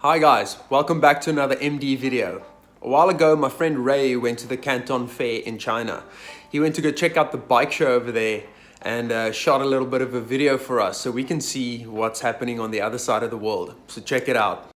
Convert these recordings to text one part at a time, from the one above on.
Hi guys, welcome back to another MD video. A while ago, my friend Ray went to the Canton Fair in China. He went to go check out the bike show over there and shot a little bit of a video for us so we can see what's happening on the other side of the world. So check it out.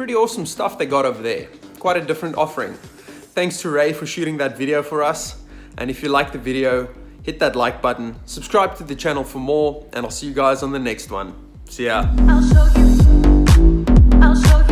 pretty awesome stuff they got over there. Quite a different offering. Thanks to Ray for shooting that video for us. And if you like the video, hit that like button, subscribe to the channel for more, and I'll see you guys on the next one. See ya. I'll show you.